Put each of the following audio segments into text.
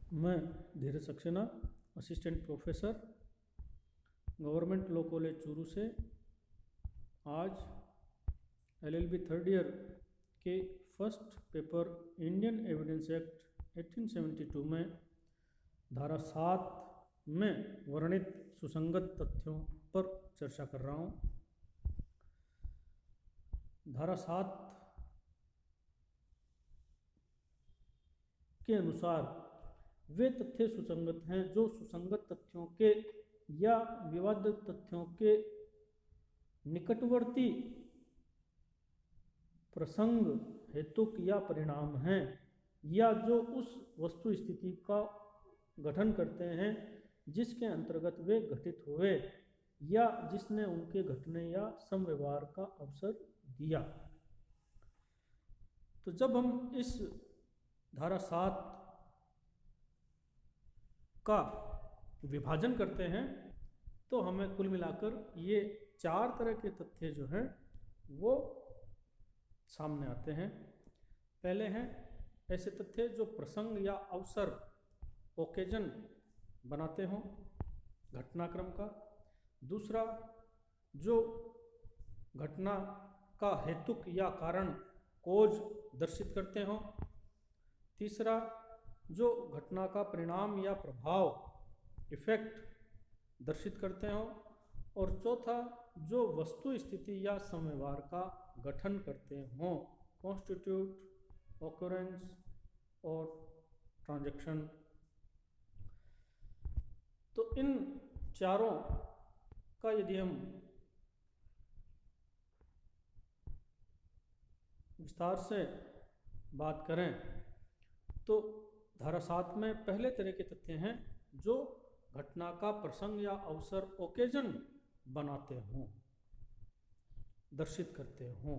मैं Dheeraj Saxena, assistant professor, government law college Churu से आज एलएलबी थर्ड ईयर के first paper Indian Evidence Act 1872 में धारा 7 में वर्णित सुसंगत तथ्यों पर चर्चा कर रहा हूँ। धारा 7 के अनुसार वे तथ्य सुसंगत हैं जो सुसंगत तथ्यों के या विवादित तथ्यों के निकटवर्ती प्रसंग, हेतुक या परिणाम हैं, या जो उस वस्तु स्थिति का गठन करते हैं जिसके अंतर्गत वे घटित हुए या जिसने उनके घटने या समव्यवहार का अवसर दिया। तो जब हम इस धारा 7 का विभाजन करते हैं तो हमें कुल मिलाकर ये 4 तरह के तथ्य जो हैं वो सामने आते हैं। पहले हैं ऐसे तथ्य जो प्रसंग या अवसर, ओकेजन बनाते हों घटनाक्रम का। दूसरा, जो घटना का हेतुक या कारण, कोज दर्शित करते हों। तीसरा, जो घटना का परिणाम या प्रभाव, इफेक्ट दर्शित करते हों। और चौथा, जो वस्तु स्थिति या समव्यवहार का गठन करते हों, कॉन्स्टिट्यूट, ऑकरेंस और ट्रांजैक्शन। तो इन चारों का यदि हम विस्तार से बात करें तो धारा 7 में पहले तरह के तथ्य हैं जो घटना का प्रसंग या अवसर, ओकेजन बनाते हों, दर्शित करते हों।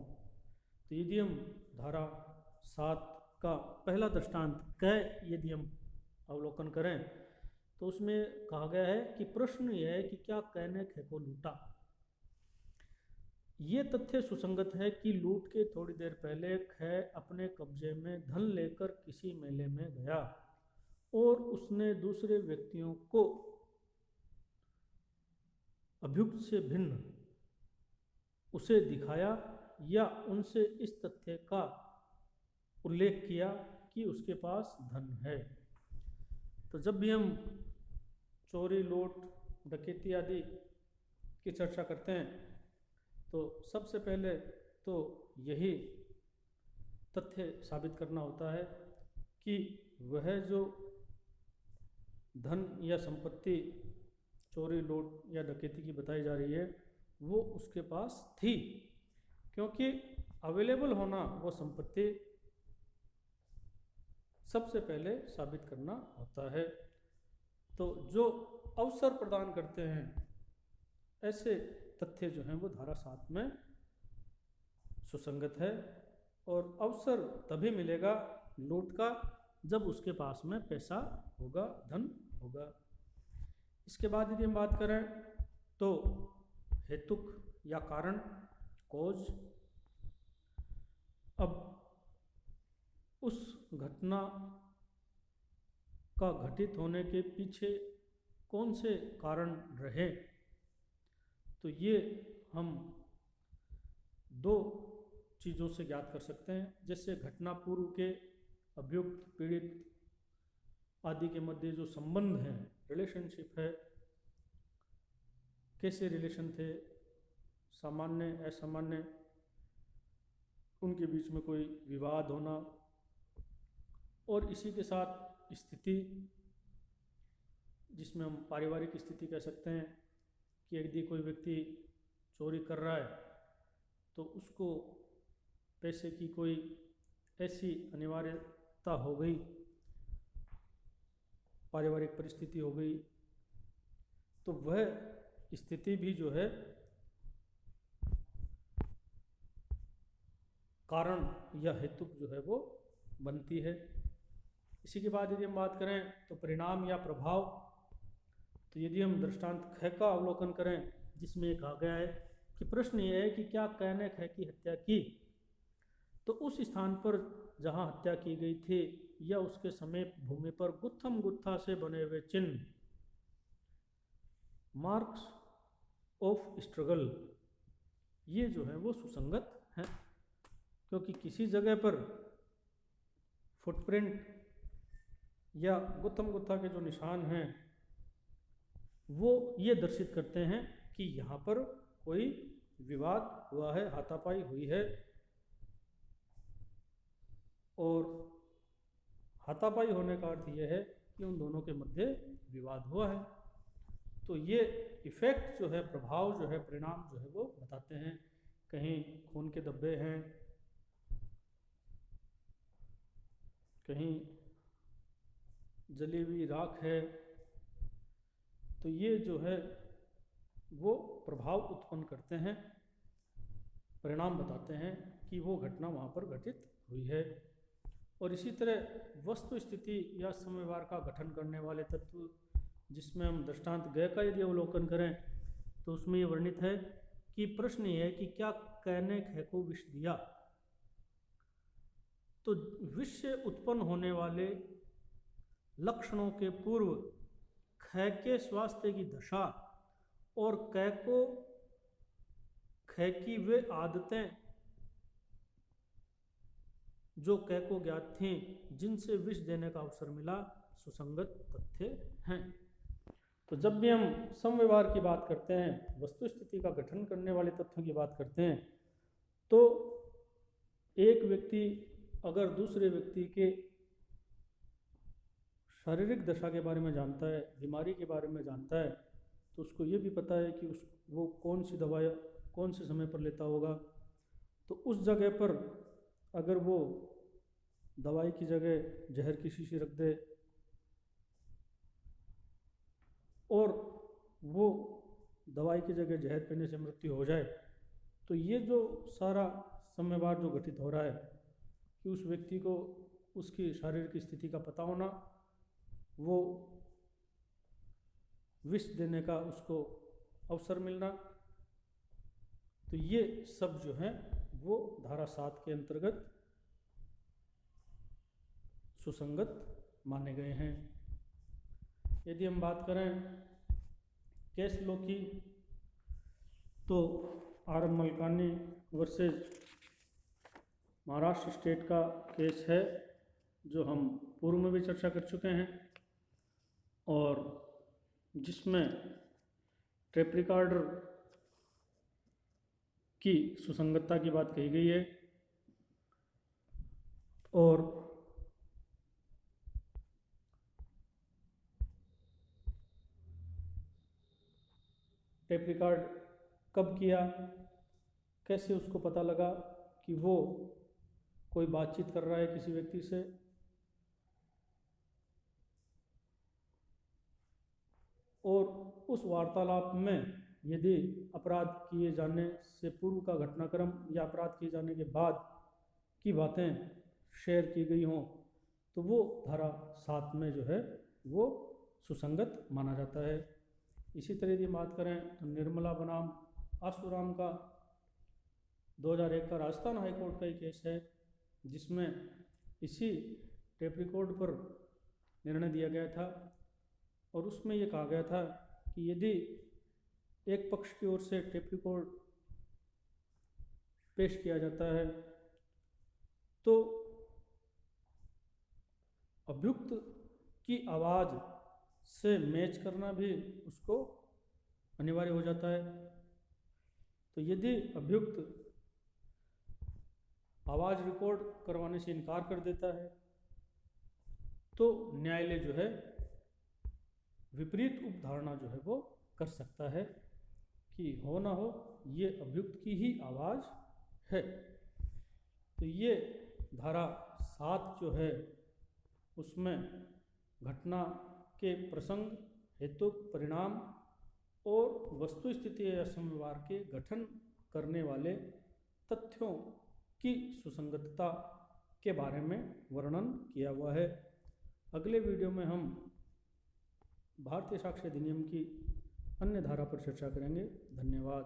तो यदि हम धारा 7 का पहला दृष्टांत क यदि हम अवलोकन करें तो उसमें कहा गया है कि प्रश्न यह है कि क्या क ने ख को लूटा। ये तथ्य सुसंगत है कि लूट के थोड़ी देर पहले ख अपने कब्जे में धन लेकर किसी मेले में गया और उसने दूसरे व्यक्तियों को अभियुक्त से भिन्न उसे दिखाया या उनसे इस तथ्य का उल्लेख किया कि उसके पास धन है। तो जब भी हम चोरी, लूट, डकैती आदि की चर्चा करते हैं तो सबसे पहले तो यही तथ्य साबित करना होता है कि वह जो धन या संपत्ति चोरी, लूट या डकैती की बताई जा रही है वो उसके पास थी, क्योंकि अवेलेबल होना वो संपत्ति सबसे पहले साबित करना होता है। तो जो अवसर प्रदान करते हैं ऐसे तथ्य जो हैं वो धारा 7 में सुसंगत है। और अवसर तभी मिलेगा लूट का जब उसके पास में पैसा होगा, धन होगा। इसके बाद यदि हम बात करें तो हेतुक या कारण, कोज। अब उस घटना का घटित होने के पीछे कौन से कारण रहे, तो ये हम 2 चीज़ों से ज्ञात कर सकते हैं। जैसे घटना पूर्व के अभियुक्त, पीड़ित आदि के मध्य जो संबंध है, रिलेशनशिप है, कैसे रिलेशन थे, सामान्य, असामान्य, उनके बीच में कोई विवाद होना। और इसी के साथ स्थिति, जिसमें हम पारिवारिक स्थिति कह सकते हैं कि यदि कोई व्यक्ति चोरी कर रहा है तो उसको पैसे की कोई ऐसी अनिवार्यता हो गई, पारिवारिक परिस्थिति हो गई, तो वह स्थिति भी जो है कारण या हेतुक जो है वो बनती है। इसी के बाद यदि हम बात करें तो परिणाम या प्रभाव। तो यदि हम दृष्टांत ख का अवलोकन करें जिसमें कहा गया है कि प्रश्न यह है कि क्या क ने ख की हत्या की, तो उस स्थान पर जहां हत्या की गई थी या उसके समीप भूमि पर गुत्थम गुत्था से बने हुए चिन्ह, मार्क्स ऑफ स्ट्रगल, ये जो है वो सुसंगत है, क्योंकि किसी जगह पर फुटप्रिंट या गुत्थम गुत्था के जो निशान हैं वो ये दर्शित करते हैं कि यहाँ पर कोई विवाद हुआ है, हाथापाई हुई है, और हाथापाई होने का अर्थ यह है कि उन दोनों के मध्य विवाद हुआ है। तो ये इफेक्ट जो है, प्रभाव जो है, परिणाम जो है वो बताते हैं। कहीं खून के धब्बे हैं, कहीं जली हुई राख है, तो ये जो है वो प्रभाव उत्पन्न करते हैं, परिणाम बताते हैं कि वो घटना वहाँ पर घटित हुई है। और इसी तरह वस्तु स्थिति या समव्यवहार का गठन करने वाले तत्व, जिसमें हम दृष्टांत गय का यदि अवलोकन करें तो उसमें ये वर्णित है कि प्रश्न ये है कि क्या कै ने ख को विष दिया। तो विष से उत्पन्न होने वाले लक्षणों के पूर्व ख के स्वास्थ्य की दशा और कै को ख की वे आदतें जो कै को ज्ञात थीं, जिनसे विष देने का अवसर मिला, सुसंगत तथ्य हैं। तो जब भी हम समव्यवहार की बात करते हैं, वस्तु स्थिति का गठन करने वाले तथ्यों की बात करते हैं, तो एक व्यक्ति अगर दूसरे व्यक्ति के शारीरिक दशा के बारे में जानता है, बीमारी के बारे में जानता है, तो उसको ये भी पता है कि वो कौन सी दवाई कौन से समय पर लेता होगा। तो उस जगह पर अगर वो दवाई की जगह जहर की शीशी रख दे और वो दवाई की जगह जहर पीने से मृत्यु हो जाए, तो ये जो सारा समव्यवहार जो घटित हो रहा है कि उस व्यक्ति को उसकी शारीरिक स्थिति का पता होना, वो विष देने का उसको अवसर मिलना, तो ये सब जो है वो धारा 7 के अंतर्गत सुसंगत माने गए हैं। यदि हम बात करें केस लॉ की, तो R M Malkani versus Maharashtra state का केस है, जो हम पूर्व में भी चर्चा कर चुके हैं, और जिसमें टेप रिकॉर्डर की सुसंगतता की बात कही गई है। और टेप रिकॉर्ड कब किया, कैसे उसको पता लगा कि वो कोई बातचीत कर रहा है किसी व्यक्ति से, और उस वार्तालाप में यदि अपराध किए जाने से पूर्व का घटनाक्रम या अपराध किए जाने के बाद की बातें शेयर की गई हों, तो वो धारा 7 में जो है वो सुसंगत माना जाता है। इसी तरह यदि बात करें तो निर्मला बनाम आसुराम का 2001 का राजस्थान हाईकोर्ट का एक केस है, जिसमें इसी टेप रिकॉर्ड पर निर्णय दिया गया था, और उसमें ये कहा गया था कि यदि एक पक्ष की ओर से टेप रिकॉर्ड पेश किया जाता है तो अभियुक्त की आवाज़ से मैच करना भी उसको अनिवार्य हो जाता है। तो यदि अभियुक्त आवाज़ रिकॉर्ड करवाने से इनकार कर देता है तो न्यायालय जो है विपरीत उपधारणा जो है वो कर सकता है कि हो ना हो ये अभियुक्त की ही आवाज़ है। तो ये धारा 7 जो है उसमें घटना के प्रसंग, हेतु, परिणाम और वस्तु स्थिति या समव्यवहार के गठन करने वाले तथ्यों की सुसंगतता के बारे में वर्णन किया हुआ है। अगले वीडियो में हम भारतीय साक्ष्य अधिनियम की अन्य धारा पर चर्चा करेंगे। धन्यवाद।